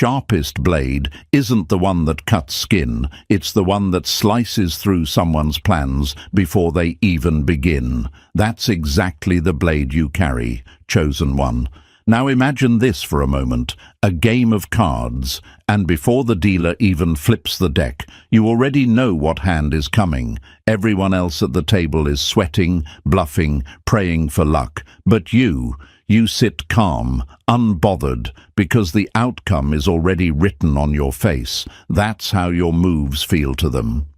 sharpest blade isn't the one that cuts skin, it's the one that slices through someone's plans before they even begin. That's exactly the blade you carry, chosen one. Now imagine this for a moment, a game of cards, and before the dealer even flips the deck, you already know what hand is coming. Everyone else at the table is sweating, bluffing, praying for luck. But you sit calm, unbothered, because the outcome is already written on your face. That's how your moves feel to them.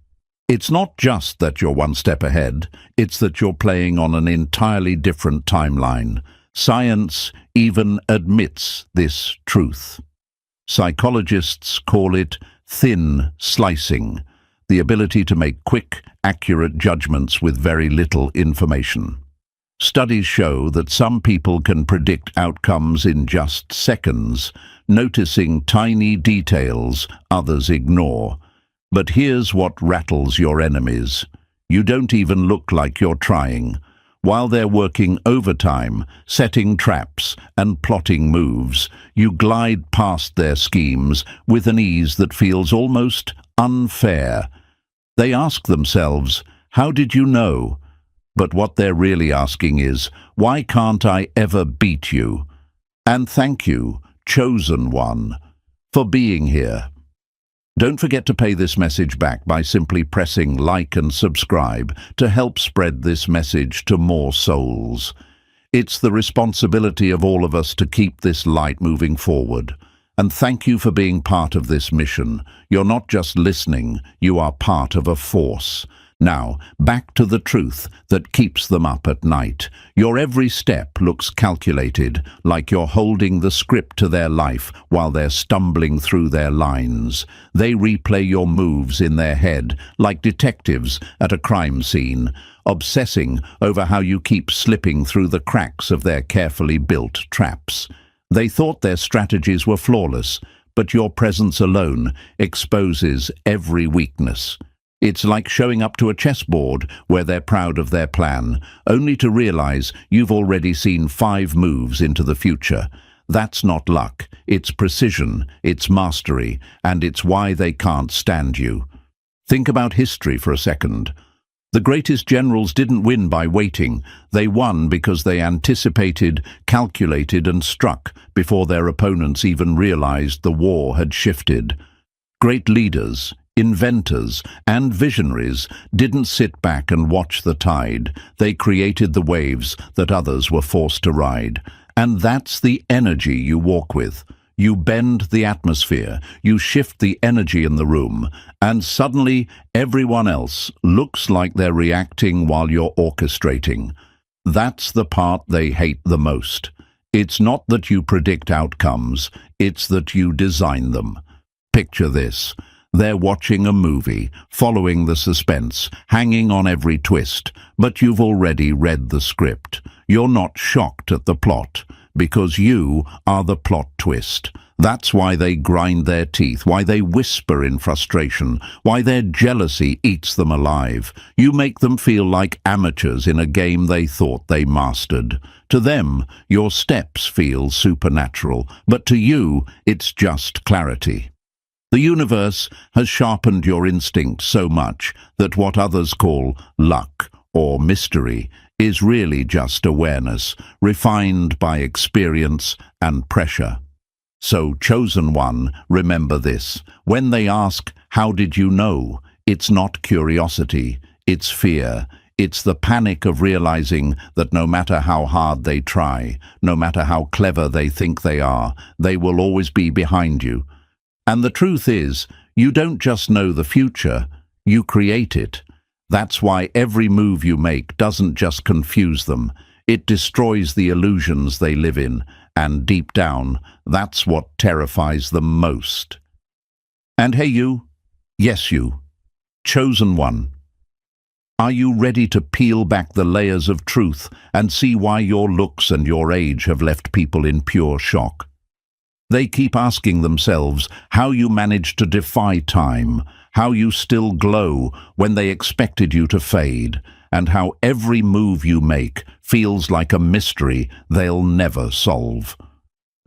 It's not just that you're one step ahead, it's that you're playing on an entirely different timeline. Science even admits this truth. Psychologists call it thin slicing, the ability to make quick, accurate judgments with very little information. Studies show that some people can predict outcomes in just seconds, noticing tiny details others ignore. But here's what rattles your enemies. You don't even look like you're trying. While they're working overtime, setting traps and plotting moves, you glide past their schemes with an ease that feels almost unfair. They ask themselves, "How did you know?" But what they're really asking is, "Why can't I ever beat you?" And thank you, chosen one, for being here. Don't forget to pay this message back by simply pressing like and subscribe to help spread this message to more souls. It's the responsibility of all of us to keep this light moving forward. And thank you for being part of this mission. You're not just listening, you are part of a force. Now, back to the truth that keeps them up at night. Your every step looks calculated, like you're holding the script to their life while they're stumbling through their lines. They replay your moves in their head, like detectives at a crime scene, obsessing over how you keep slipping through the cracks of their carefully built traps. They thought their strategies were flawless, but your presence alone exposes every weakness. It's like showing up to a chessboard where they're proud of their plan, only to realize you've already seen 5 moves into the future. That's not luck, it's precision, it's mastery, and it's why they can't stand you. Think about history for a second. The greatest generals didn't win by waiting. They won because they anticipated, calculated, and struck before their opponents even realized the war had shifted. Great leaders, inventors, and visionaries didn't sit back and watch the tide. They created the waves that others were forced to ride. And that's the energy you walk with. You bend the atmosphere, you shift the energy in the room, and suddenly everyone else looks like they're reacting while you're orchestrating. That's the part they hate the most. It's not that you predict outcomes, it's that you design them. Picture this. They're watching a movie, following the suspense, hanging on every twist, but you've already read the script. You're not shocked at the plot, because you are the plot twist. That's why they grind their teeth, why they whisper in frustration, why their jealousy eats them alive. You make them feel like amateurs in a game they thought they mastered. To them, your steps feel supernatural, but to you, it's just clarity. The universe has sharpened your instinct so much that what others call luck or mystery is really just awareness, refined by experience and pressure. So, chosen one, remember this. When they ask, "How did you know?" it's not curiosity, it's fear. It's the panic of realizing that no matter how hard they try, no matter how clever they think they are, they will always be behind you. And the truth is, you don't just know the future, you create it. That's why every move you make doesn't just confuse them, it destroys the illusions they live in, and deep down, that's what terrifies them most. And hey you, yes you, chosen one. Are you ready to peel back the layers of truth and see why your looks and your age have left people in pure shock? They keep asking themselves how you manage to defy time, how you still glow when they expected you to fade, and how every move you make feels like a mystery they'll never solve.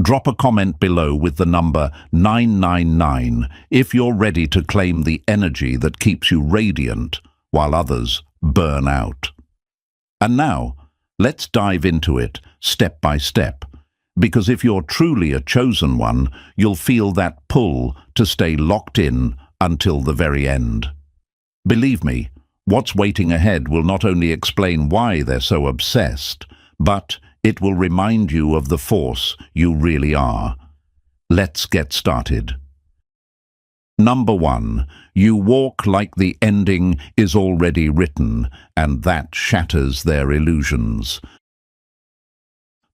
Drop a comment below with the number 999 if you're ready to claim the energy that keeps you radiant while others burn out. And now, let's dive into it step by step, because if you're truly a chosen one, you'll feel that pull to stay locked in until the very end. Believe me, what's waiting ahead will not only explain why they're so obsessed, but it will remind you of the force you really are. Let's get started. Number 1. You walk like the ending is already written, and that shatters their illusions.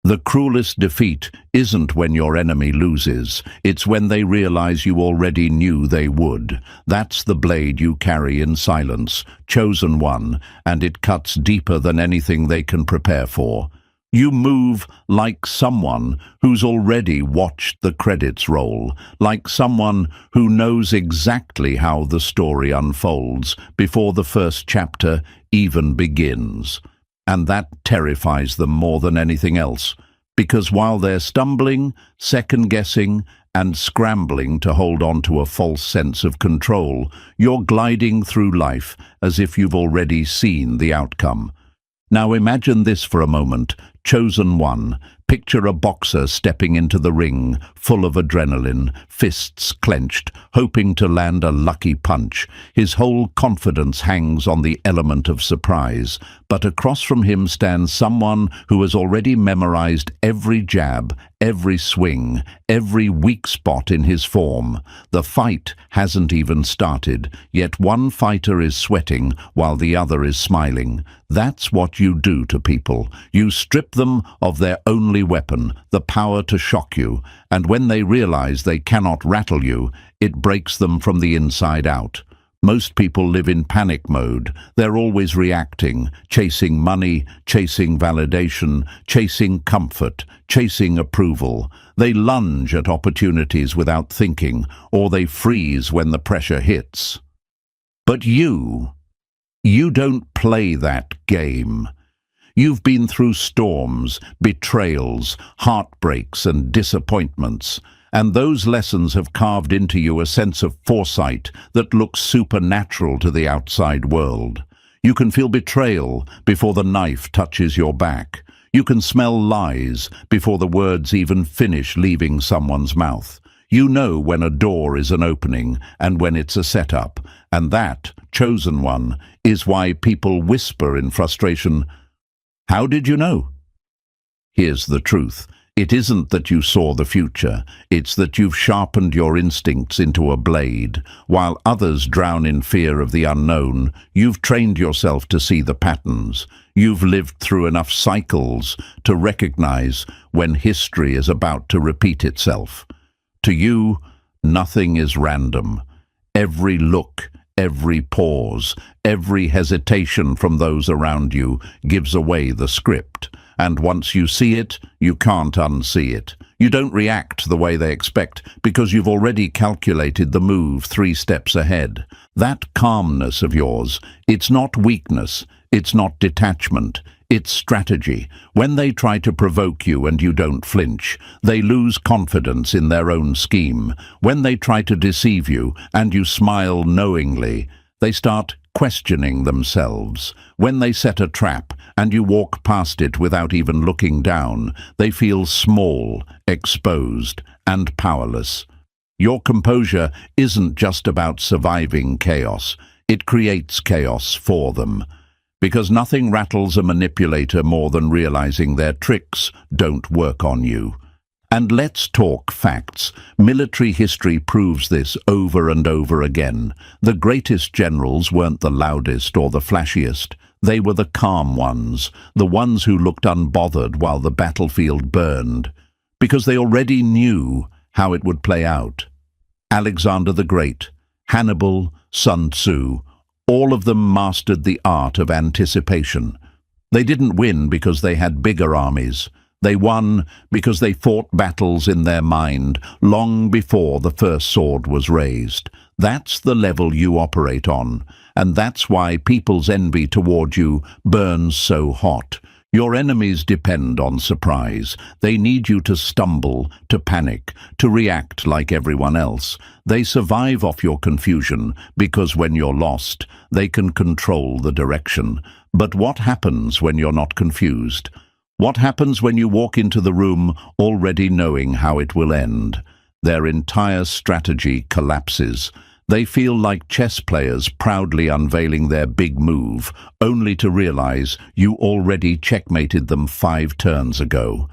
The cruelest defeat isn't when your enemy loses, it's when they realize you already knew they would. That's the blade you carry in silence, chosen one, and it cuts deeper than anything they can prepare for. You move like someone who's already watched the credits roll, like someone who knows exactly how the story unfolds before the first chapter even begins. And that terrifies them more than anything else, because while they're stumbling, second-guessing, and scrambling to hold on to a false sense of control, you're gliding through life as if you've already seen the outcome. Now imagine this for a moment. Chosen one. Picture a boxer stepping into the ring, full of adrenaline, fists clenched, hoping to land a lucky punch. His whole confidence hangs on the element of surprise. But across from him stands someone who has already memorized every jab, every swing, every weak spot in his form. The fight hasn't even started, yet one fighter is sweating while the other is smiling. That's what you do to people. You strip them of their only weapon, the power to shock you, and when they realize they cannot rattle you, it breaks them from the inside out. Most people live in panic mode. They're always reacting, chasing money, chasing validation, chasing comfort, chasing approval. They lunge at opportunities without thinking, or they freeze when the pressure hits. But you don't play that game. You've been through storms, betrayals, heartbreaks, and disappointments, and those lessons have carved into you a sense of foresight that looks supernatural to the outside world. You can feel betrayal before the knife touches your back. You can smell lies before the words even finish leaving someone's mouth. You know when a door is an opening and when it's a setup, and that, chosen one, is why people whisper in frustration, "How did you know?" Here's the truth. It isn't that you saw the future, it's that you've sharpened your instincts into a blade. While others drown in fear of the unknown, you've trained yourself to see the patterns. You've lived through enough cycles to recognize when history is about to repeat itself. To you, nothing is random. Every look, every pause, every hesitation from those around you gives away the script. And once you see it, you can't unsee it. You don't react the way they expect because you've already calculated the move 3 steps ahead. That calmness of yours, it's not weakness, it's not detachment, it's strategy. When they try to provoke you and you don't flinch, they lose confidence in their own scheme. When they try to deceive you and you smile knowingly, they start questioning themselves. When they set a trap and you walk past it without even looking down, they feel small, exposed, and powerless. Your composure isn't just about surviving chaos, it creates chaos for them. Because nothing rattles a manipulator more than realizing their tricks don't work on you. And let's talk facts. Military history proves this over and over again. The greatest generals weren't the loudest or the flashiest. They were the calm ones, the ones who looked unbothered while the battlefield burned, because they already knew how it would play out. Alexander the Great, Hannibal, Sun Tzu, all of them mastered the art of anticipation. They didn't win because they had bigger armies. They won because they fought battles in their mind long before the first sword was raised. That's the level you operate on, and that's why people's envy toward you burns so hot. Your enemies depend on surprise. They need you to stumble, to panic, to react like everyone else. They survive off your confusion because when you're lost, they can control the direction. But what happens when you're not confused? What happens when you walk into the room already knowing how it will end? Their entire strategy collapses. They feel like chess players proudly unveiling their big move, only to realize you already checkmated them 5 turns ago.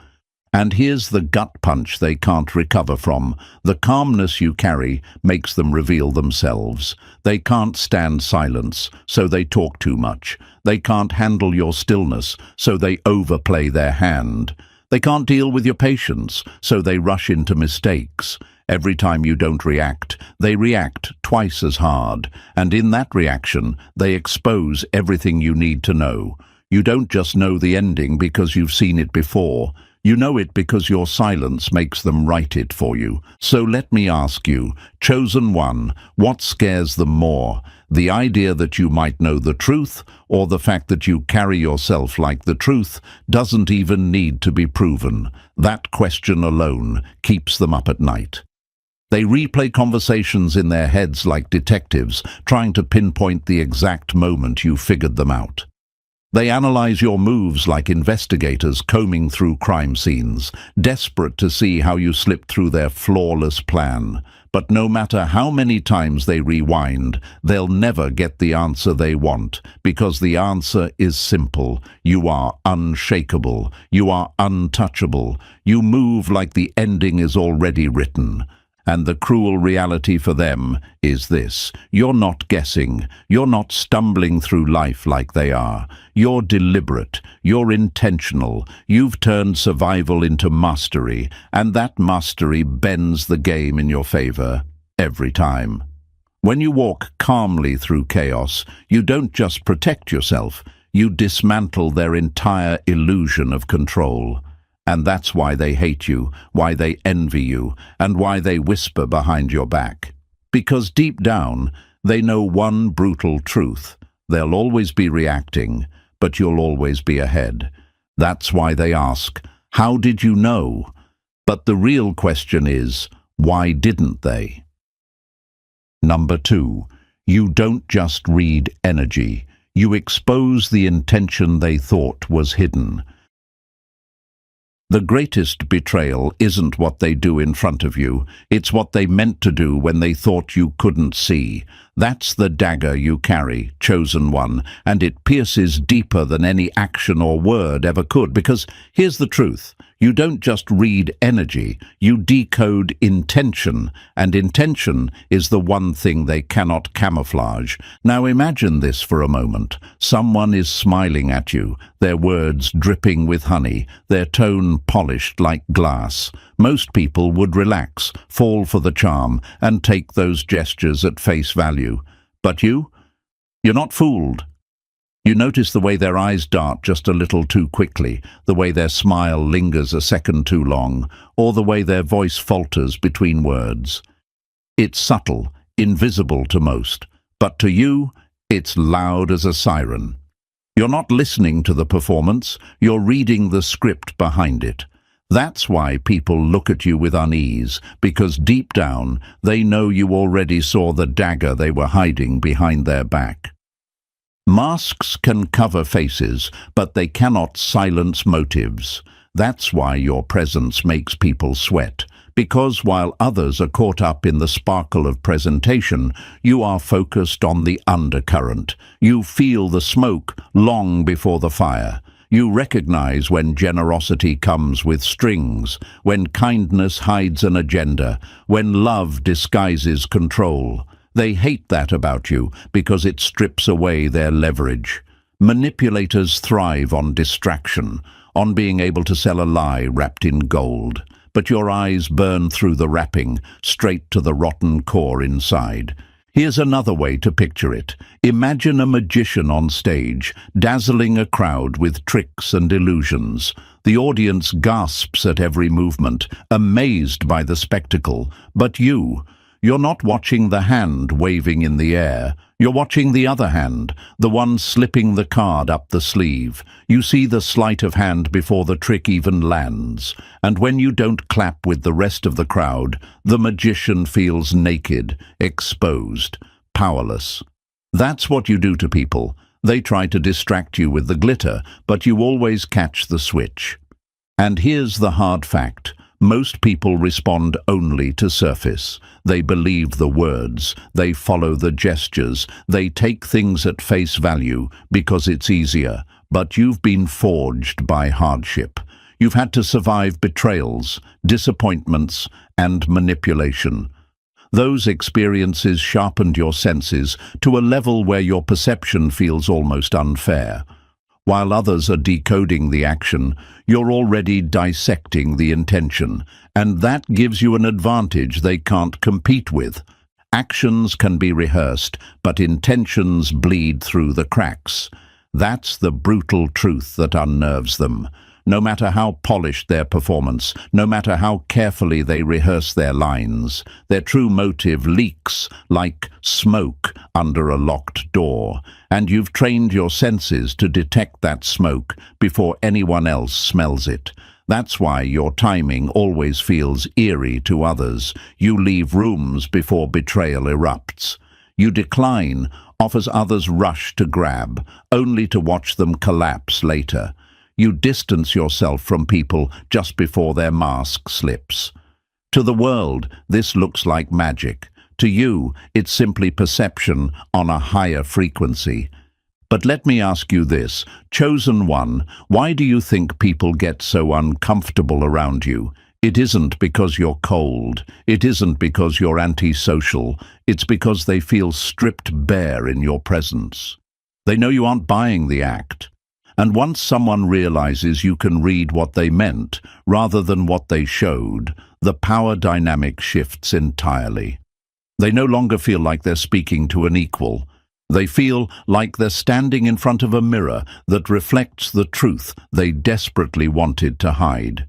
And here's the gut punch they can't recover from. The calmness you carry makes them reveal themselves. They can't stand silence, so they talk too much. They can't handle your stillness, so they overplay their hand. They can't deal with your patience, so they rush into mistakes. Every time you don't react, they react twice as hard, and in that reaction, they expose everything you need to know. You don't just know the ending because you've seen it before. You know it because your silence makes them write it for you. So let me ask you, chosen one, what scares them more? The idea that you might know the truth, or the fact that you carry yourself like the truth doesn't even need to be proven? That question alone keeps them up at night. They replay conversations in their heads like detectives, trying to pinpoint the exact moment you figured them out. They analyze your moves like investigators combing through crime scenes, desperate to see how you slipped through their flawless plan. But no matter how many times they rewind, they'll never get the answer they want, because the answer is simple. You are unshakable. You are untouchable. You move like the ending is already written. And the cruel reality for them is this: you're not guessing, you're not stumbling through life like they are. You're deliberate, you're intentional, you've turned survival into mastery, and that mastery bends the game in your favor every time. When you walk calmly through chaos, you don't just protect yourself, you dismantle their entire illusion of control. And that's why they hate you, why they envy you, and why they whisper behind your back. Because deep down, they know one brutal truth: they'll always be reacting, but you'll always be ahead. That's why they ask, "How did you know?" But the real question is, why didn't they? Number 2, you don't just read energy. You expose the intention they thought was hidden. The greatest betrayal isn't what they do in front of you, it's what they meant to do when they thought you couldn't see. That's the dagger you carry, chosen one, and it pierces deeper than any action or word ever could, because here's the truth: you don't just read energy, you decode intention, and intention is the one thing they cannot camouflage. Now imagine this for a moment. Someone is smiling at you, their words dripping with honey, their tone polished like glass. Most people would relax, fall for the charm, and take those gestures at face value. But you're not fooled. You notice the way their eyes dart just a little too quickly, the way their smile lingers a second too long, or the way their voice falters between words. It's subtle, invisible to most, but to you, it's loud as a siren. You're not listening to the performance, you're reading the script behind it. That's why people look at you with unease, because deep down, they know you already saw the dagger they were hiding behind their back. Masks can cover faces, but they cannot silence motives. That's why your presence makes people sweat, because while others are caught up in the sparkle of presentation, you are focused on the undercurrent. You feel the smoke long before the fire. You recognize when generosity comes with strings, when kindness hides an agenda, when love disguises control. They hate that about you because it strips away their leverage. Manipulators thrive on distraction, on being able to sell a lie wrapped in gold. But your eyes burn through the wrapping, straight to the rotten core inside. Here's another way to picture it. Imagine a magician on stage, dazzling a crowd with tricks and illusions. The audience gasps at every movement, amazed by the spectacle. But you You're not watching the hand waving in the air. You're watching the other hand, the one slipping the card up the sleeve. You see the sleight of hand before the trick even lands. And when you don't clap with the rest of the crowd, the magician feels naked, exposed, powerless. That's what you do to people. They try to distract you with the glitter, but you always catch the switch. And here's the hard fact. Most people respond only to surface. They believe the words, they follow the gestures, they take things at face value because it's easier. But you've been forged by hardship. You've had to survive betrayals, disappointments, and manipulation. Those experiences sharpened your senses to a level where your perception feels almost unfair. While others are decoding the action, you're already dissecting the intention, and that gives you an advantage they can't compete with. Actions can be rehearsed, but intentions bleed through the cracks. That's the brutal truth that unnerves them. No matter how polished their performance, no matter how carefully they rehearse their lines, their true motive leaks like smoke under a locked door, and you've trained your senses to detect that smoke before anyone else smells it. That's why your timing always feels eerie to others. You leave rooms before betrayal erupts. You decline, offers others rush to grab, only to watch them collapse later. You distance yourself from people just before their mask slips. To the world, this looks like magic. To you, it's simply perception on a higher frequency. But let me ask you this, chosen one, why do you think people get so uncomfortable around you? It isn't because you're cold. It isn't because you're antisocial. It's because they feel stripped bare in your presence. They know you aren't buying the act. And once someone realizes you can read what they meant rather than what they showed, the power dynamic shifts entirely. They no longer feel like they're speaking to an equal. They feel like they're standing in front of a mirror that reflects the truth they desperately wanted to hide.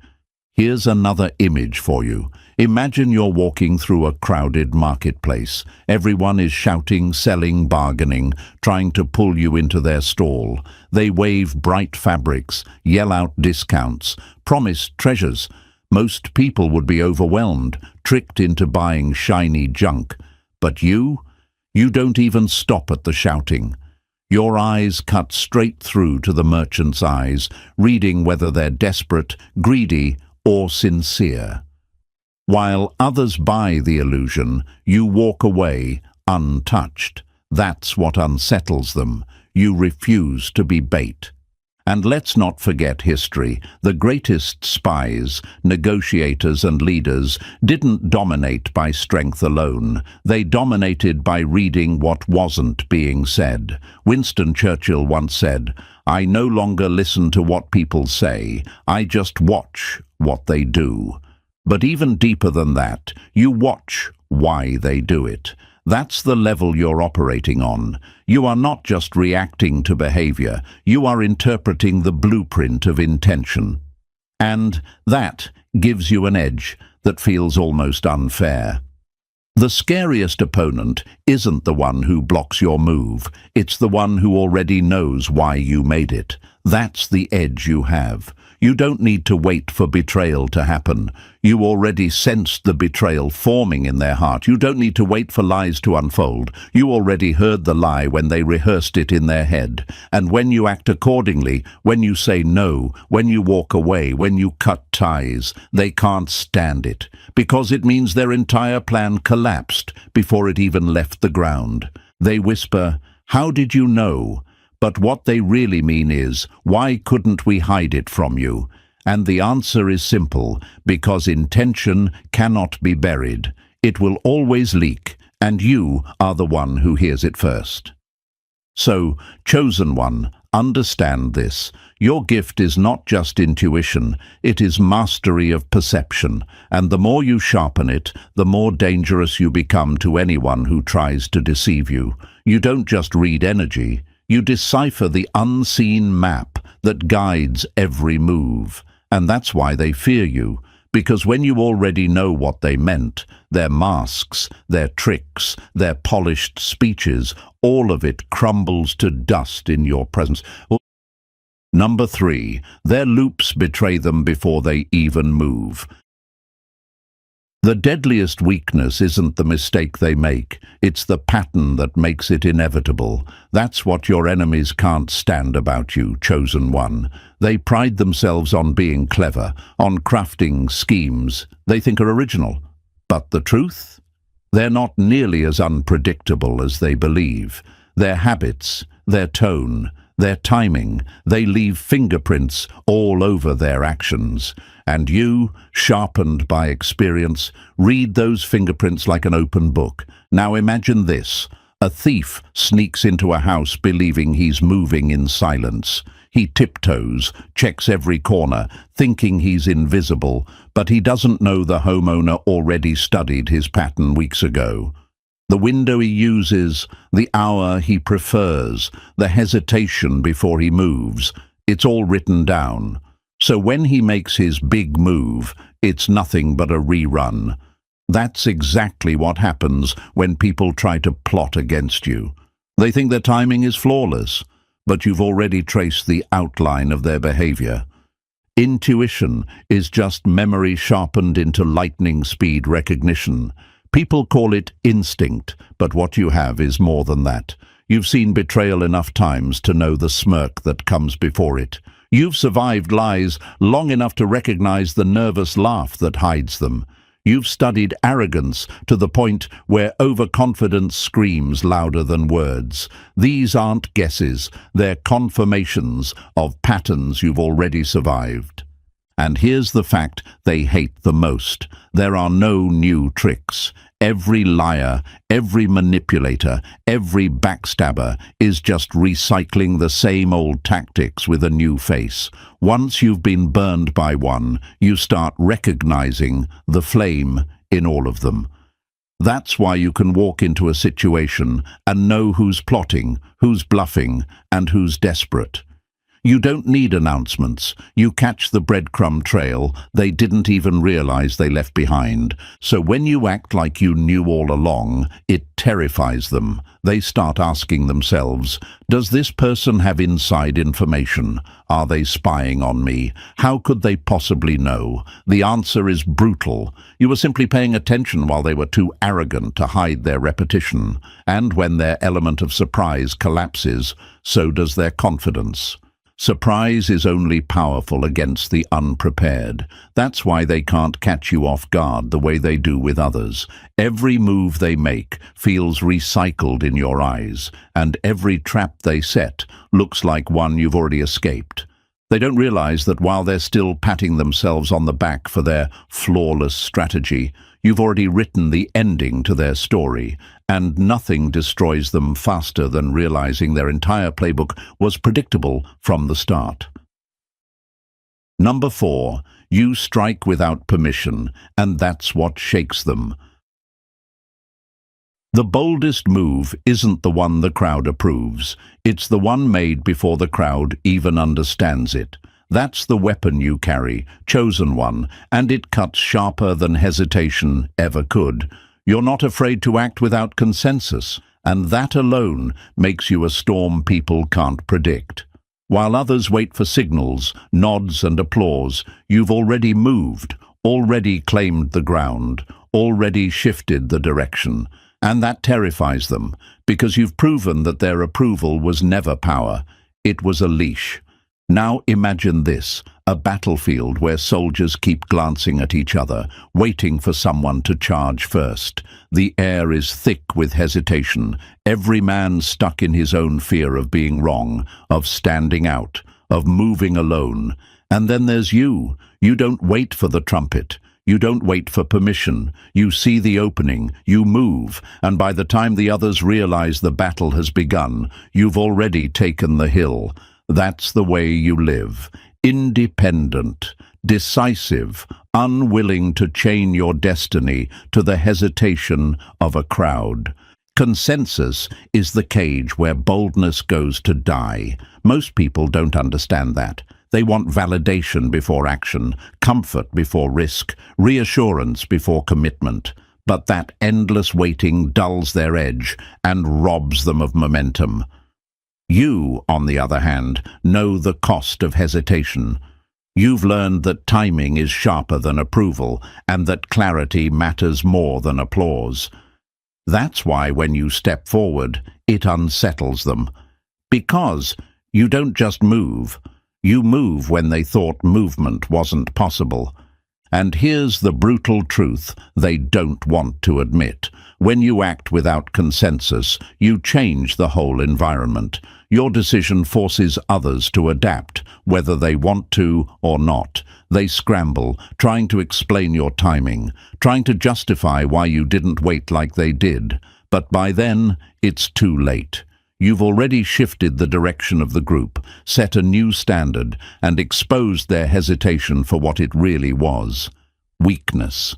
Here's another image for you. Imagine you're walking through a crowded marketplace. Everyone is shouting, selling, bargaining, trying to pull you into their stall. They wave bright fabrics, yell out discounts, promise treasures. Most people would be overwhelmed, tricked into buying shiny junk. But you don't even stop at the shouting. Your eyes cut straight through to the merchant's eyes, reading whether they're desperate, greedy, or sincere. While others buy the illusion, you walk away untouched. That's what unsettles them. You refuse to be bait. And let's not forget history. The greatest spies, negotiators and leaders didn't dominate by strength alone. They dominated by reading what wasn't being said. Winston Churchill once said, "I no longer listen to what people say. I just watch what they do." But even deeper than that, you watch why they do it. That's the level you're operating on. You are not just reacting to behavior, you are interpreting the blueprint of intention. And that gives you an edge that feels almost unfair. The scariest opponent isn't the one who blocks your move, it's the one who already knows why you made it. That's the edge you have. You don't need to wait for betrayal to happen. You already sensed the betrayal forming in their heart. You don't need to wait for lies to unfold. You already heard the lie when they rehearsed it in their head. And when you act accordingly, when you say no, when you walk away, when you cut ties, they can't stand it, because it means their entire plan collapsed before it even left the ground. They whisper, "How did you know?" But what they really mean is, why couldn't we hide it from you? And the answer is simple, because intention cannot be buried. It will always leak, and you are the one who hears it first. So, chosen one, understand this. Your gift is not just intuition, it is mastery of perception, and the more you sharpen it, the more dangerous you become to anyone who tries to deceive you. You don't just read energy. You decipher the unseen map that guides every move. And that's why they fear you, because when you already know what they meant, their masks, their tricks, their polished speeches, all of it crumbles to dust in your presence. Number 3, their loops betray them before they even move. The deadliest weakness isn't the mistake they make, it's the pattern that makes it inevitable. That's what your enemies can't stand about you, chosen one. They pride themselves on being clever, on crafting schemes they think are original. But the truth? They're not nearly as unpredictable as they believe. Their habits, their tone, their timing, they leave fingerprints all over their actions. And you, sharpened by experience, read those fingerprints like an open book. Now imagine this. A thief sneaks into a house believing he's moving in silence. He tiptoes, checks every corner, thinking he's invisible, but he doesn't know the homeowner already studied his pattern weeks ago. The window he uses, the hour he prefers, the hesitation before he moves, it's all written down. So when he makes his big move, it's nothing but a rerun. That's exactly what happens when people try to plot against you. They think their timing is flawless, but you've already traced the outline of their behavior. Intuition is just memory sharpened into lightning speed recognition. People call it instinct, but what you have is more than that. You've seen betrayal enough times to know the smirk that comes before it. You've survived lies long enough to recognize the nervous laugh that hides them. You've studied arrogance to the point where overconfidence screams louder than words. These aren't guesses, they're confirmations of patterns you've already survived. And here's the fact they hate the most. There are no new tricks. Every liar, every manipulator, every backstabber is just recycling the same old tactics with a new face. Once you've been burned by one, you start recognizing the flame in all of them. That's why you can walk into a situation and know who's plotting, who's bluffing, and who's desperate. You don't need announcements. You catch the breadcrumb trail they didn't even realize they left behind. So when you act like you knew all along, it terrifies them. They start asking themselves, does this person have inside information? Are they spying on me? How could they possibly know? The answer is brutal. You were simply paying attention while they were too arrogant to hide their repetition. And when their element of surprise collapses, so does their confidence. Surprise is only powerful against the unprepared. That's why they can't catch you off guard the way they do with others. Every move they make feels recycled in your eyes, and every trap they set looks like one you've already escaped. They don't realize that while they're still patting themselves on the back for their flawless strategy, you've already written the ending to their story, and nothing destroys them faster than realizing their entire playbook was predictable from the start. Number 4, you strike without permission, and that's what shakes them. The boldest move isn't the one the crowd approves. It's the one made before the crowd even understands it. That's the weapon you carry, chosen one, and it cuts sharper than hesitation ever could. You're not afraid to act without consensus, and that alone makes you a storm people can't predict. While others wait for signals, nods and applause, you've already moved, already claimed the ground, already shifted the direction. And that terrifies them, because you've proven that their approval was never power. It was a leash. Now imagine this, a battlefield where soldiers keep glancing at each other, waiting for someone to charge first. The air is thick with hesitation, every man stuck in his own fear of being wrong, of standing out, of moving alone. And then there's you. You don't wait for the trumpet. You don't wait for permission. You see the opening, you move, and by the time the others realize the battle has begun, you've already taken the hill. That's the way you live. Independent, decisive, unwilling to chain your destiny to the hesitation of a crowd. Consensus is the cage where boldness goes to die. Most people don't understand that. They want validation before action, comfort before risk, reassurance before commitment. but that endless waiting dulls their edge and robs them of momentum. You, on the other hand, know the cost of hesitation. You've learned that timing is sharper than approval, and that clarity matters more than applause. That's why when you step forward, it unsettles them. Because you don't just move. You move when they thought movement wasn't possible. And here's the brutal truth they don't want to admit. When you act without consensus, you change the whole environment. Your decision forces others to adapt, whether they want to or not. They scramble, trying to explain your timing, trying to justify why you didn't wait like they did. But by then, it's too late. You've already shifted the direction of the group, set a new standard, and exposed their hesitation for what it really was: weakness.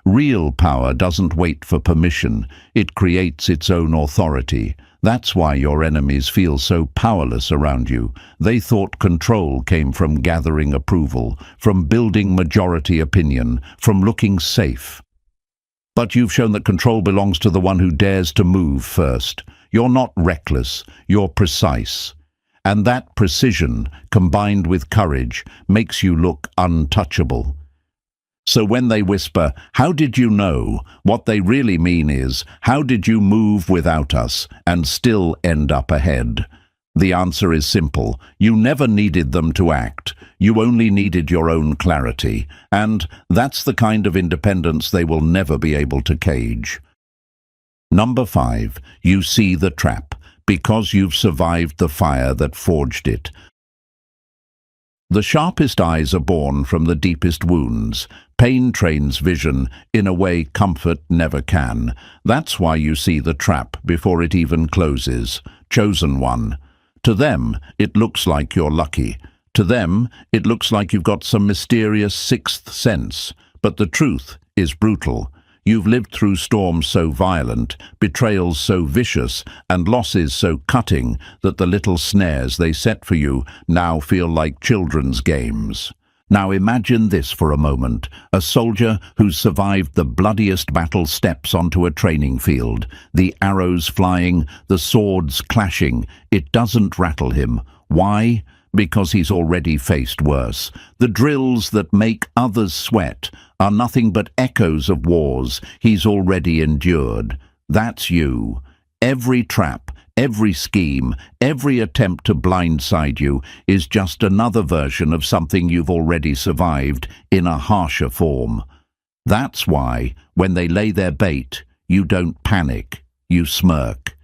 Real power doesn't wait for permission. It creates its own authority. That's why your enemies feel so powerless around you. They thought control came from gathering approval, from building majority opinion, from looking safe. But you've shown that control belongs to the one who dares to move first. You're not reckless, you're precise. And that precision, combined with courage, makes you look untouchable. So when they whisper, "How did you know?" what they really mean is, how did you move without us and still end up ahead? The answer is simple. You never needed them to act. You only needed your own clarity. And that's the kind of independence they will never be able to cage. Number 5, you see the trap, because you've survived the fire that forged it. The sharpest eyes are born from the deepest wounds. Pain trains vision in a way comfort never can. That's why you see the trap before it even closes. Chosen one. To them, it looks like you're lucky. To them, it looks like you've got some mysterious sixth sense. But the truth is brutal. You've lived through storms so violent, betrayals so vicious, and losses so cutting that the little snares they set for you now feel like children's games. Now imagine this for a moment. A soldier who's survived the bloodiest battle steps onto a training field. The arrows flying, the swords clashing. It doesn't rattle him. Why? Because he's already faced worse. The drills that make others sweat are nothing but echoes of wars he's already endured. That's you. Every trap, every scheme, every attempt to blindside you is just another version of something you've already survived in a harsher form. That's why, when they lay their bait, you don't panic, you smirk.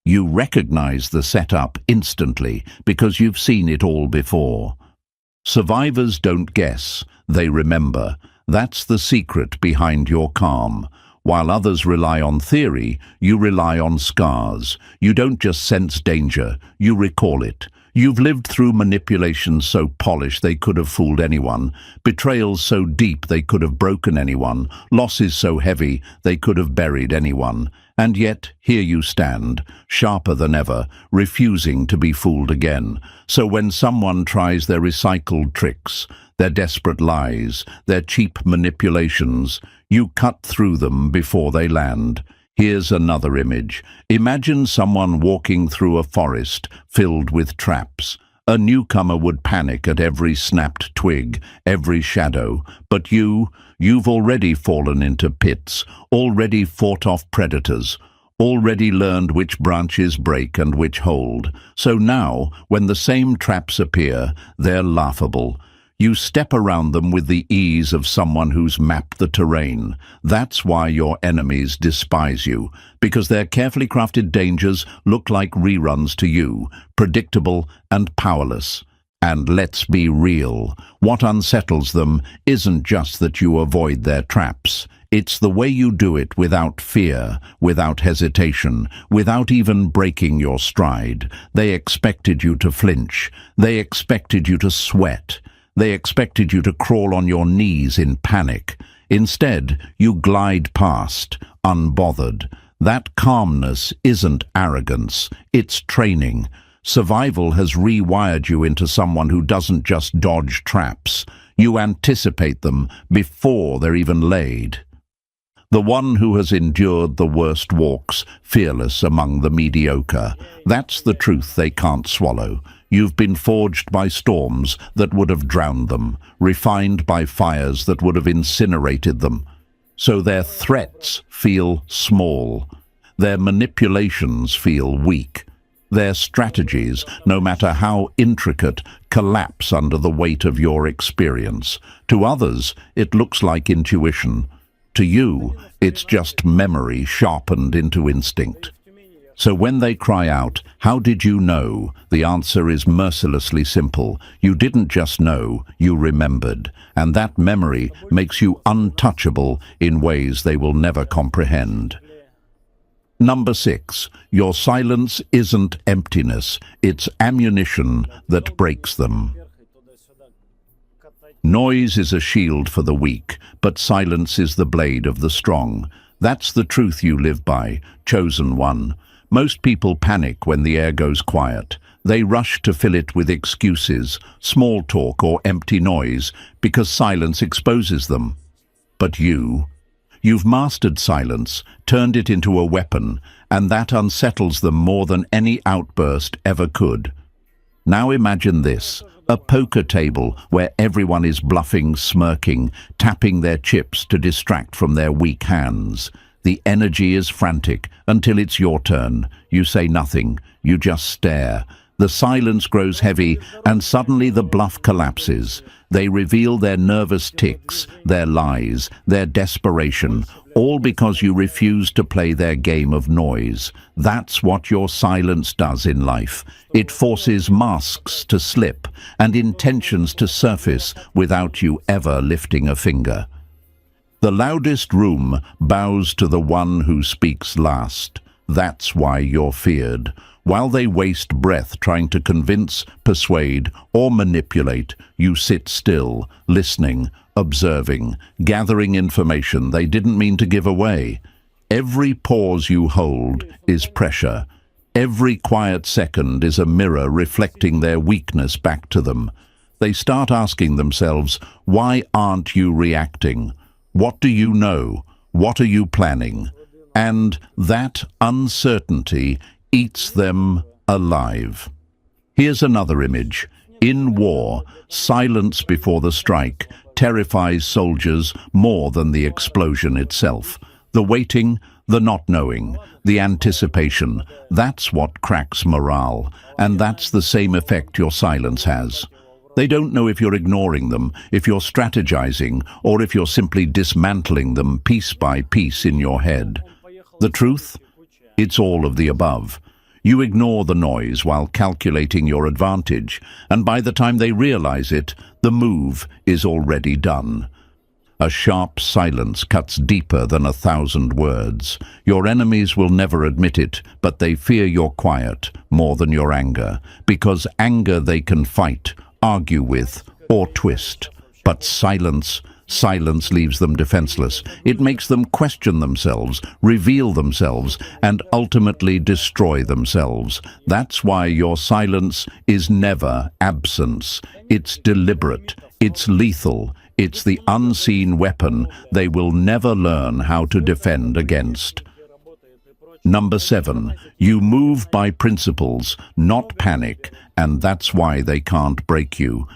You recognize the setup instantly because you've seen it all before. Survivors don't guess, they remember. That's the secret behind your calm. While others rely on theory, you rely on scars. You don't just sense danger, you recall it. You've lived through manipulations so polished they could have fooled anyone, betrayals so deep they could have broken anyone, losses so heavy they could have buried anyone. And yet, here you stand, sharper than ever, refusing to be fooled again. So when someone tries their recycled tricks, their desperate lies, their cheap manipulations, you cut through them before they land. Here's another image. Imagine someone walking through a forest filled with traps. A newcomer would panic at every snapped twig, every shadow. But you've already fallen into pits, already fought off predators, already learned which branches break and which hold. So now, when the same traps appear, they're laughable. You step around them with the ease of someone who's mapped the terrain. That's why your enemies despise you, because their carefully crafted dangers look like reruns to you, predictable and powerless. And let's be real, what unsettles them isn't just that you avoid their traps. It's the way you do it without fear, without hesitation, without even breaking your stride. They expected you to flinch. They expected you to sweat. They expected you to crawl on your knees in panic. Instead, you glide past, unbothered. That calmness isn't arrogance, it's training. Survival has rewired you into someone who doesn't just dodge traps. You anticipate them before they're even laid. The one who has endured the worst walks, fearless among the mediocre. That's the truth they can't swallow. You've been forged by storms that would have drowned them, refined by fires that would have incinerated them. So their threats feel small. Their manipulations feel weak. Their strategies, no matter how intricate, collapse under the weight of your experience. To others, it looks like intuition. To you, it's just memory sharpened into instinct. So when they cry out, "How did you know?" the answer is mercilessly simple. You didn't just know, you remembered. And that memory makes you untouchable in ways they will never comprehend. Number 6, your silence isn't emptiness, it's ammunition that breaks them. Noise is a shield for the weak, but silence is the blade of the strong. That's the truth you live by, chosen one. Most people panic when the air goes quiet. They rush to fill it with excuses, small talk or empty noise, because silence exposes them. But you've mastered silence, turned it into a weapon, and that unsettles them more than any outburst ever could. Now imagine this, a poker table where everyone is bluffing, smirking, tapping their chips to distract from their weak hands. The energy is frantic until it's your turn. You say nothing, you just stare. The silence grows heavy and suddenly the bluff collapses. They reveal their nervous tics, their lies, their desperation, all because you refuse to play their game of noise. That's what your silence does in life. It forces masks to slip and intentions to surface without you ever lifting a finger. The loudest room bows to the one who speaks last. That's why you're feared. While they waste breath trying to convince, persuade, or manipulate, you sit still, listening, observing, gathering information they didn't mean to give away. Every pause you hold is pressure. Every quiet second is a mirror reflecting their weakness back to them. They start asking themselves, why aren't you reacting? What do you know? What are you planning? And that uncertainty eats them alive. Here's another image. In war, silence before the strike terrifies soldiers more than the explosion itself. The waiting, the not knowing, the anticipation, that's what cracks morale, and that's the same effect your silence has. They don't know if you're ignoring them, if you're strategizing, or if you're simply dismantling them piece by piece in your head. The truth? It's all of the above. You ignore the noise while calculating your advantage, and by the time they realize it, the move is already done. A sharp silence cuts deeper than 1,000 words. Your enemies will never admit it, but they fear your quiet more than your anger, because anger they can fight, argue with, or twist. But silence leaves them defenseless. It makes them question themselves, reveal themselves, and ultimately destroy themselves. That's why your silence is never absence. It's deliberate. It's lethal. It's the unseen weapon they will never learn how to defend against. Number 7, you move by principles, not panic, and that's why they can't break you.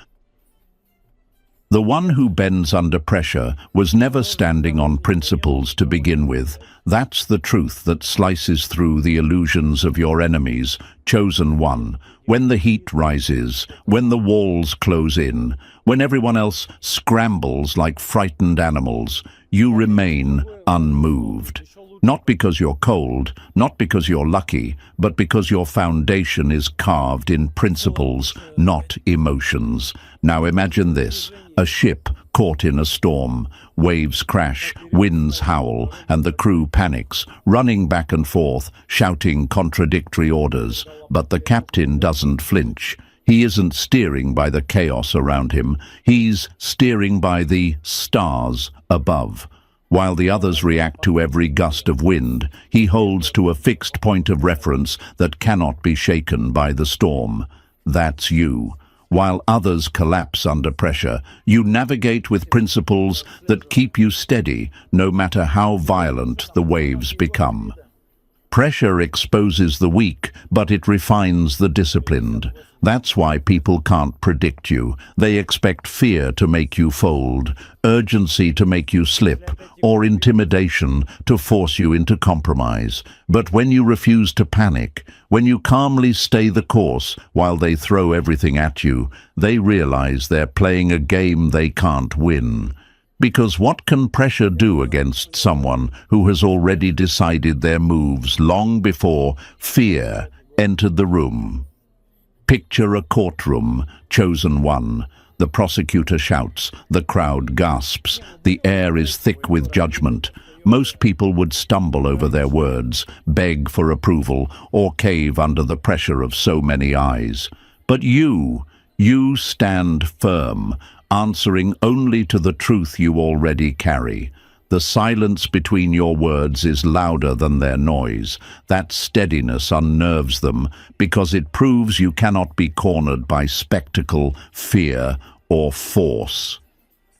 The one who bends under pressure was never standing on principles to begin with. That's the truth that slices through the illusions of your enemies, chosen one. When the heat rises, when the walls close in, when everyone else scrambles like frightened animals, you remain unmoved. Not because you're cold, not because you're lucky, but because your foundation is carved in principles, not emotions. Now imagine this, a ship caught in a storm. Waves crash, winds howl, and the crew panics, running back and forth, shouting contradictory orders. But the captain doesn't flinch. He isn't steering by the chaos around him. He's steering by the stars above. While the others react to every gust of wind, he holds to a fixed point of reference that cannot be shaken by the storm. That's you. while others collapse under pressure. You navigate with principles that keep you steady, no matter how violent the waves become. Pressure exposes the weak, but it refines the disciplined. That's why people can't predict you. They expect fear to make you fold, urgency to make you slip, or intimidation to force you into compromise. But when you refuse to panic, when you calmly stay the course while they throw everything at you, they realize they're playing a game they can't win. Because what can pressure do against someone who has already decided their moves long before fear entered the room? Picture a courtroom, chosen one. The prosecutor shouts, the crowd gasps, the air is thick with judgment. Most people would stumble over their words, beg for approval, or cave under the pressure of so many eyes. But you stand firm, answering only to the truth you already carry. The silence between your words is louder than their noise. That steadiness unnerves them because it proves you cannot be cornered by spectacle, fear, or force.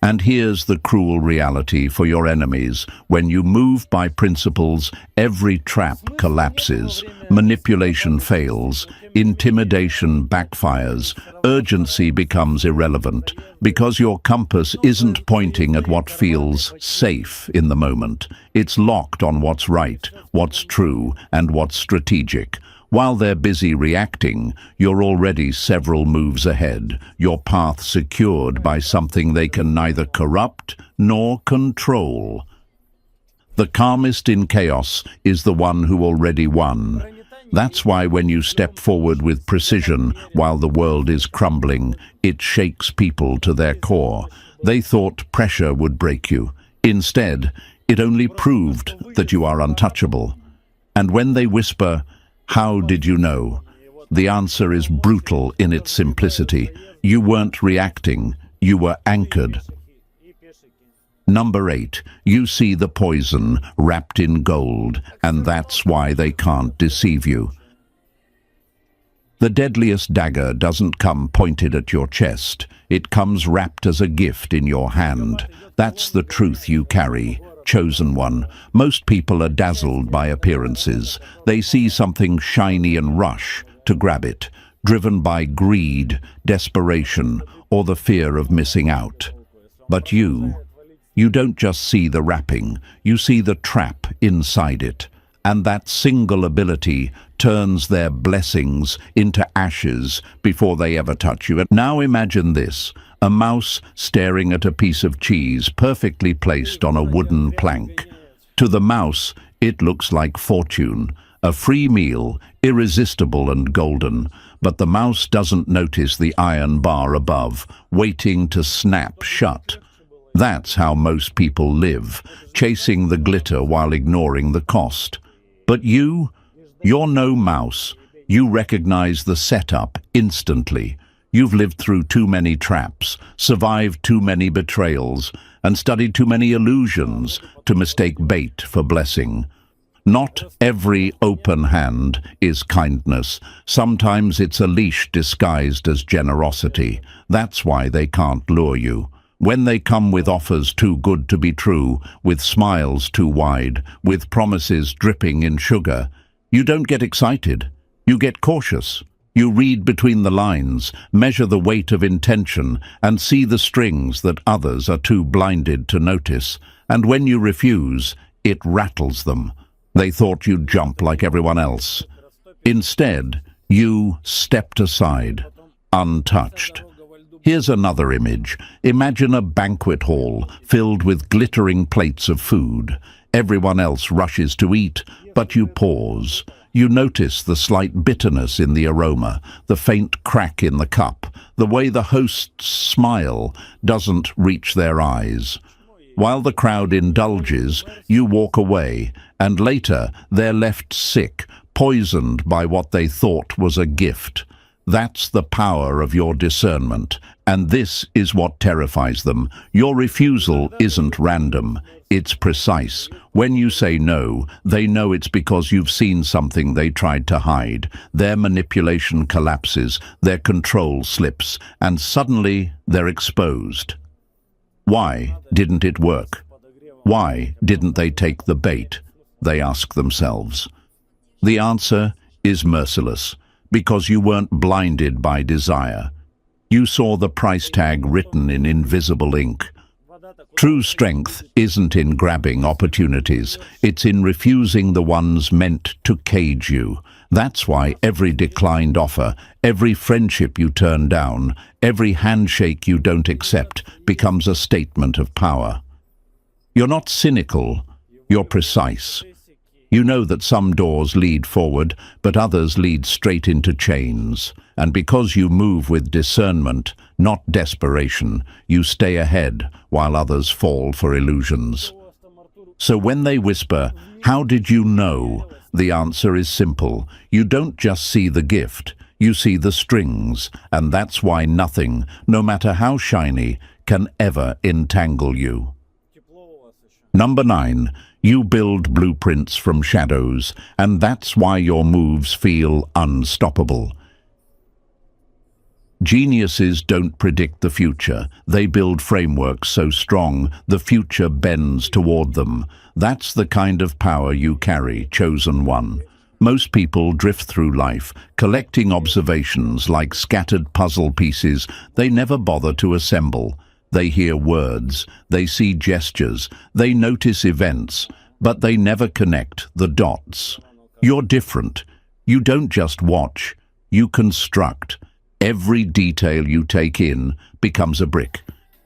And here's the cruel reality for your enemies. When you move by principles, every trap collapses, manipulation fails, intimidation backfires, urgency becomes irrelevant, because your compass isn't pointing at what feels safe in the moment. It's locked on what's right, what's true, and what's strategic. While they're busy reacting, you're already several moves ahead, your path secured by something they can neither corrupt nor control. The calmest in chaos is the one who already won. That's why when you step forward with precision while the world is crumbling, it shakes people to their core. They thought pressure would break you. Instead, it only proved that you are untouchable. And when they whisper, "How did you know?" the answer is brutal in its simplicity. You weren't reacting, you were anchored. Number 8, you see the poison wrapped in gold, and that's why they can't deceive you. The deadliest dagger doesn't come pointed at your chest. It comes wrapped as a gift in your hand. That's the truth you carry. Chosen one. Most people are dazzled by appearances. They see something shiny and rush to grab it, driven by greed, desperation, or the fear of missing out. But you don't just see the wrapping, you see the trap inside it. And that single ability turns their blessings into ashes before they ever touch you. And now imagine this. A mouse staring at a piece of cheese perfectly placed on a wooden plank. To the mouse, it looks like fortune, a free meal, irresistible and golden. But the mouse doesn't notice the iron bar above, waiting to snap shut. That's how most people live, chasing the glitter while ignoring the cost. But you're no mouse. You recognize the setup instantly. You've lived through too many traps, survived too many betrayals, and studied too many illusions to mistake bait for blessing. Not every open hand is kindness. Sometimes it's a leash disguised as generosity. That's why they can't lure you. When they come with offers too good to be true, with smiles too wide, with promises dripping in sugar, you don't get excited. You get cautious. You read between the lines, measure the weight of intention, and see the strings that others are too blinded to notice. And when you refuse, it rattles them. They thought you'd jump like everyone else. Instead, you stepped aside, untouched. Here's another image. Imagine a banquet hall filled with glittering plates of food. Everyone else rushes to eat, but you pause. You notice the slight bitterness in the aroma, the faint crack in the cup, the way the host's smile doesn't reach their eyes. While the crowd indulges, you walk away, and later they're left sick, poisoned by what they thought was a gift. That's the power of your discernment, and this is what terrifies them. Your refusal isn't random. It's precise. When you say no, they know it's because you've seen something they tried to hide. Their manipulation collapses, their control slips, and suddenly they're exposed. Why didn't it work? Why didn't they take the bait? They ask themselves. The answer is merciless, because you weren't blinded by desire. You saw the price tag written in invisible ink. True strength isn't in grabbing opportunities, it's in refusing the ones meant to cage you. That's why every declined offer, every friendship you turn down, every handshake you don't accept becomes a statement of power. You're not cynical, you're precise. You know that some doors lead forward, but others lead straight into chains. And because you move with discernment, not desperation, you stay ahead while others fall for illusions. So when they whisper, "How did you know?" the answer is simple. You don't just see the gift, you see the strings, and that's why nothing, no matter how shiny, can ever entangle you. Number 9. You build blueprints from shadows, and that's why your moves feel unstoppable. Geniuses don't predict the future. They build frameworks so strong the future bends toward them. That's the kind of power you carry, chosen one. Most people drift through life, collecting observations like scattered puzzle pieces they never bother to assemble. They hear words, they see gestures, they notice events, but they never connect the dots. You're different. You don't just watch, you construct. Every detail you take in becomes a brick.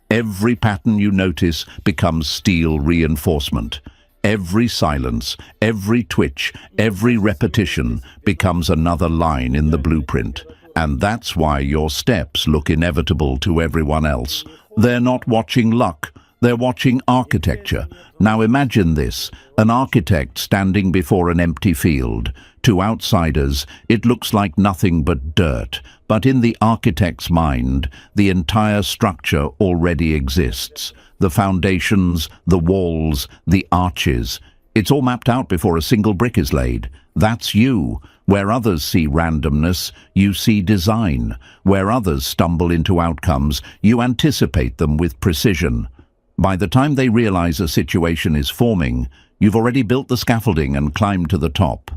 Every pattern you notice becomes steel reinforcement. Every silence, every twitch, every repetition becomes another line in the blueprint. And that's why your steps look inevitable to everyone else. They're not watching luck, they're watching architecture. Now imagine this, an architect standing before an empty field. To outsiders, it looks like nothing but dirt, but in the architect's mind, the entire structure already exists. The foundations, the walls, the arches. It's all mapped out before a single brick is laid. That's you. Where others see randomness, you see design. Where others stumble into outcomes, you anticipate them with precision. By the time they realize a situation is forming, you've already built the scaffolding and climbed to the top.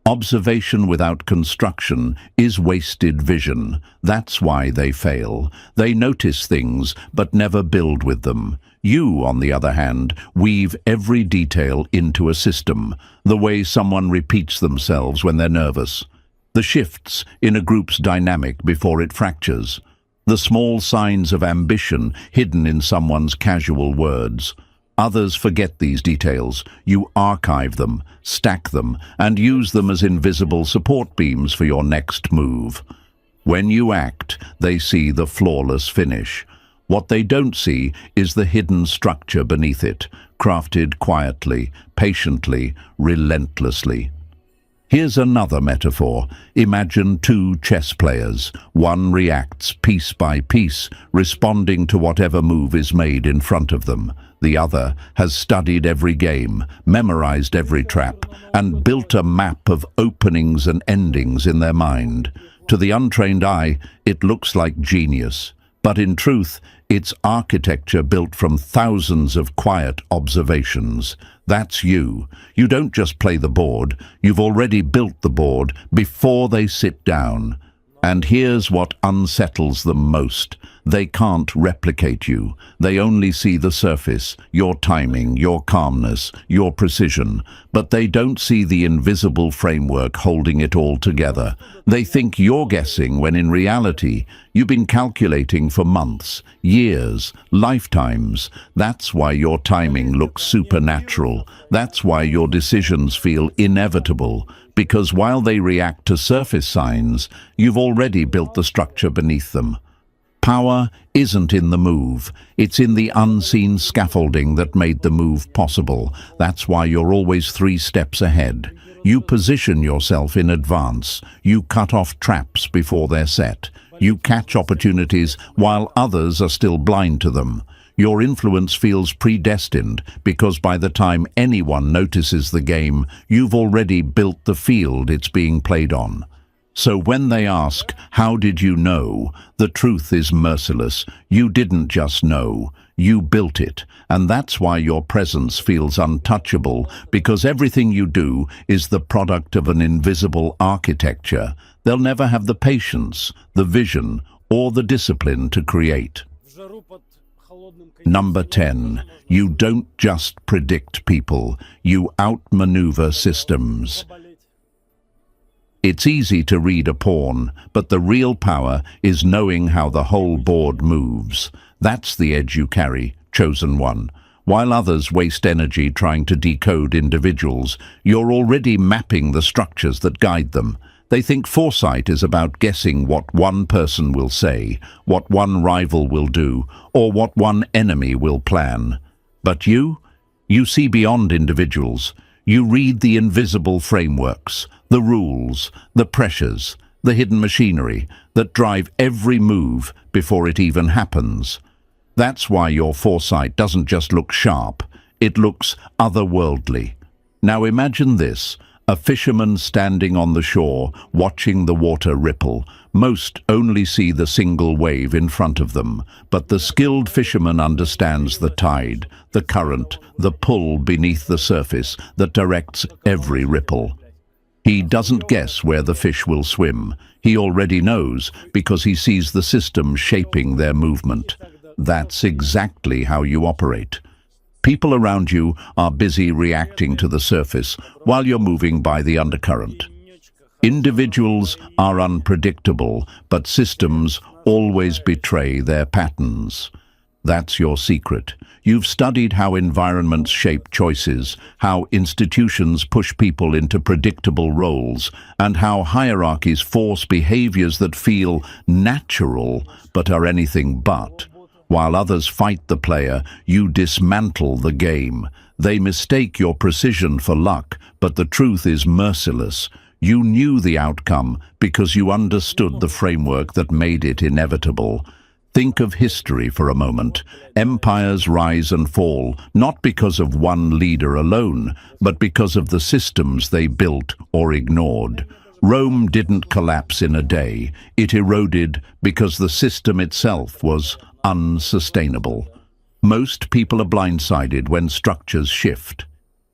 Observation without construction is wasted vision. That's why they fail. They notice things, but never build with them. You, on the other hand, weave every detail into a system, the way someone repeats themselves when they're nervous. The shifts in a group's dynamic before it fractures. The small signs of ambition hidden in someone's casual words. Others forget these details. You archive them, stack them, and use them as invisible support beams for your next move. When you act, they see the flawless finish. What they don't see is the hidden structure beneath it, crafted quietly, patiently, relentlessly. Here's another metaphor. Imagine two chess players. One reacts piece by piece, responding to whatever move is made in front of them. The other has studied every game, memorized every trap, and built a map of openings and endings in their mind. To the untrained eye, it looks like genius. But in truth, it's architecture built from thousands of quiet observations. That's you. You don't just play the board, you've already built the board before they sit down. And here's what unsettles them most. They can't replicate you. They only see the surface, your timing, your calmness, your precision. But they don't see the invisible framework holding it all together. They think you're guessing when in reality, you've been calculating for months, years, lifetimes. That's why your timing looks supernatural. That's why your decisions feel inevitable. Because while they react to surface signs, you've already built the structure beneath them. Power isn't in the move, it's in the unseen scaffolding that made the move possible. That's why you're always 3 steps ahead. You position yourself in advance. You cut off traps before they're set. You catch opportunities while others are still blind to them. Your influence feels predestined because by the time anyone notices the game, you've already built the field it's being played on. So when they ask, "How did you know?" the truth is merciless. You didn't just know, you built it. And that's why your presence feels untouchable, because everything you do is the product of an invisible architecture. They'll never have the patience, the vision, or the discipline to create. Number 10. You don't just predict people, you outmaneuver systems. It's easy to read a pawn, but the real power is knowing how the whole board moves. That's the edge you carry, chosen one. While others waste energy trying to decode individuals, you're already mapping the structures that guide them. They think foresight is about guessing what one person will say, what one rival will do, or what one enemy will plan. But you see beyond individuals. You read the invisible frameworks, the rules, the pressures, the hidden machinery that drive every move before it even happens. That's why your foresight doesn't just look sharp, it looks otherworldly. Now imagine this, a fisherman standing on the shore, watching the water ripple. Most only see the single wave in front of them, but the skilled fisherman understands the tide, the current, the pull beneath the surface that directs every ripple. He doesn't guess where the fish will swim. He already knows because he sees the system shaping their movement. That's exactly how you operate. People around you are busy reacting to the surface while you're moving by the undercurrent. Individuals are unpredictable, but systems always betray their patterns. That's your secret. You've studied how environments shape choices, how institutions push people into predictable roles, and how hierarchies force behaviors that feel natural but are anything but. While others fight the player, you dismantle the game. They mistake your precision for luck, but the truth is merciless. You knew the outcome because you understood the framework that made it inevitable. Think of history for a moment. Empires rise and fall, not because of one leader alone, but because of the systems they built or ignored. Rome didn't collapse in a day. It eroded because the system itself was unsustainable. Most people are blindsided when structures shift.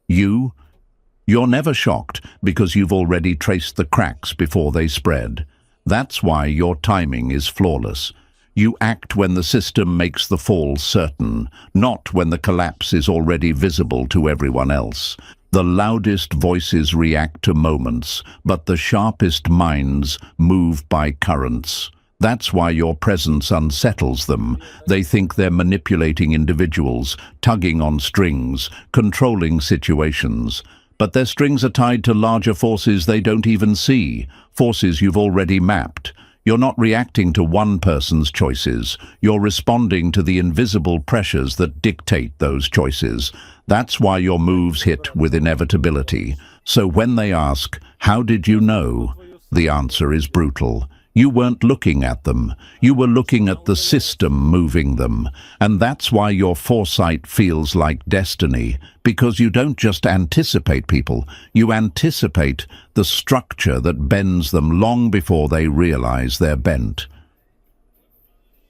You're never shocked because you've already traced the cracks before they spread. That's why your timing is flawless. You act when the system makes the fall certain, not when the collapse is already visible to everyone else. The loudest voices react to moments, but the sharpest minds move by currents. That's why your presence unsettles them. They think they're manipulating individuals, tugging on strings, controlling situations. But their strings are tied to larger forces they don't even see, forces you've already mapped. You're not reacting to one person's choices. You're responding to the invisible pressures that dictate those choices. That's why your moves hit with inevitability. So when they ask, "How did you know?" the answer is brutal. You weren't looking at them. You were looking at the system moving them. And that's why your foresight feels like destiny, because you don't just anticipate people, you anticipate the structure that bends them long before they realize they're bent.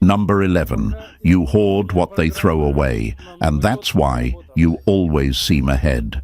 Number 11, you hoard what they throw away, and that's why you always seem ahead.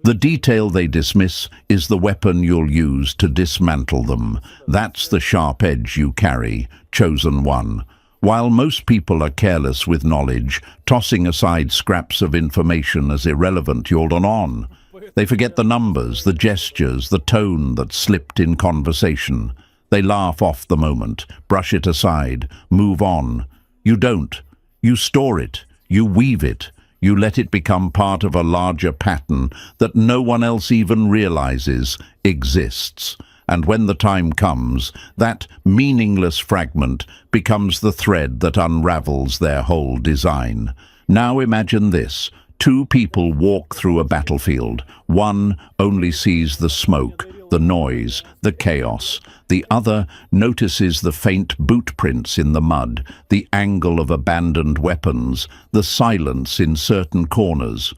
The detail they dismiss is the weapon you'll use to dismantle them. That's the sharp edge you carry, chosen one. While most people are careless with knowledge, tossing aside scraps of information as irrelevant, you're on. They forget the numbers, the gestures, the tone that slipped in conversation. They laugh off the moment, brush it aside, move on. You don't. You store it. You weave it. You let it become part of a larger pattern that no one else even realizes exists. And when the time comes, that meaningless fragment becomes the thread that unravels their whole design. Now imagine this. Two people walk through a battlefield. One only sees the smoke. the noise, the chaos. The other notices the faint boot prints in the mud, the angle of abandoned weapons, the silence in certain corners.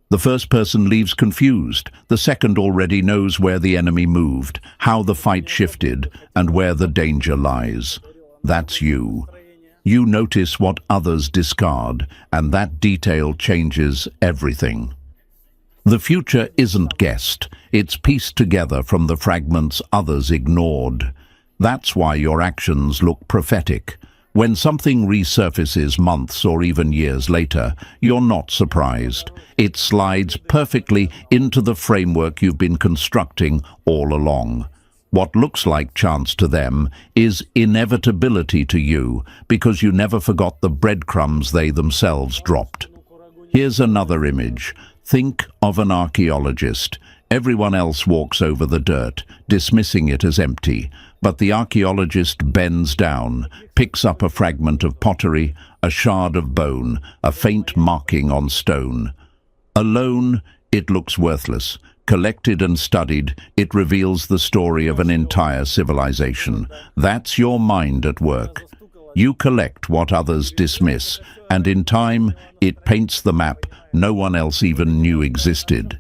The first person leaves confused. The second already knows where the enemy moved, how the fight shifted, and where the danger lies. That's you. You notice what others discard, and that detail changes everything. The future isn't guessed. It's pieced together from the fragments others ignored. That's why your actions look prophetic. When something resurfaces months or even years later, you're not surprised. It slides perfectly into the framework you've been constructing all along. What looks like chance to them is inevitability to you, because you never forgot the breadcrumbs they themselves dropped. Here's another image. Think of an archaeologist. Everyone else walks over the dirt, dismissing it as empty. But the archaeologist bends down, picks up a fragment of pottery, a shard of bone, a faint marking on stone. Alone, it looks worthless. Collected and studied, it reveals the story of an entire civilization. That's your mind at work. You collect what others dismiss, and in time, it paints the map no one else even knew existed.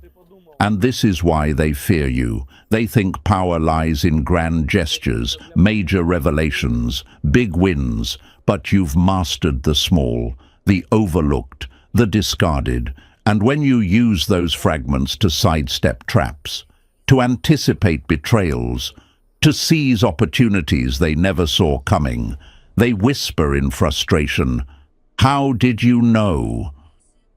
And this is why they fear you. They think power lies in grand gestures, major revelations, big wins, but you've mastered the small, the overlooked, the discarded. And when you use those fragments to sidestep traps, to anticipate betrayals, to seize opportunities they never saw coming, they whisper in frustration, "How did you know?"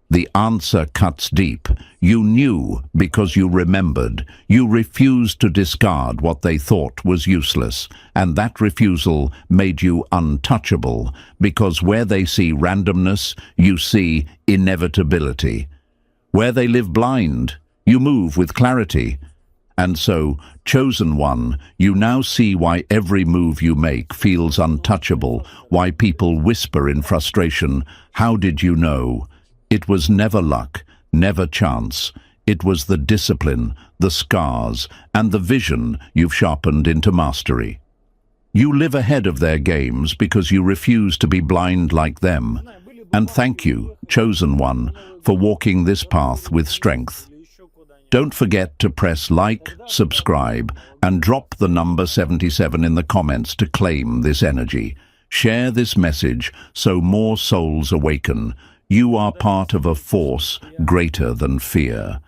The answer cuts deep. You knew because you remembered. You refused to discard what they thought was useless. And that refusal made you untouchable, because where they see randomness, you see inevitability. Where they live blind, you move with clarity. And so, chosen one, you now see why every move you make feels untouchable, why people whisper in frustration, "How did you know?" It was never luck, never chance. It was the discipline, the scars, and the vision you've sharpened into mastery. You live ahead of their games because you refuse to be blind like them. And thank you, chosen one, for walking this path with strength. Don't forget to press like, subscribe, and drop the number 77 in the comments to claim this energy. Share this message so more souls awaken. You are part of a force greater than fear.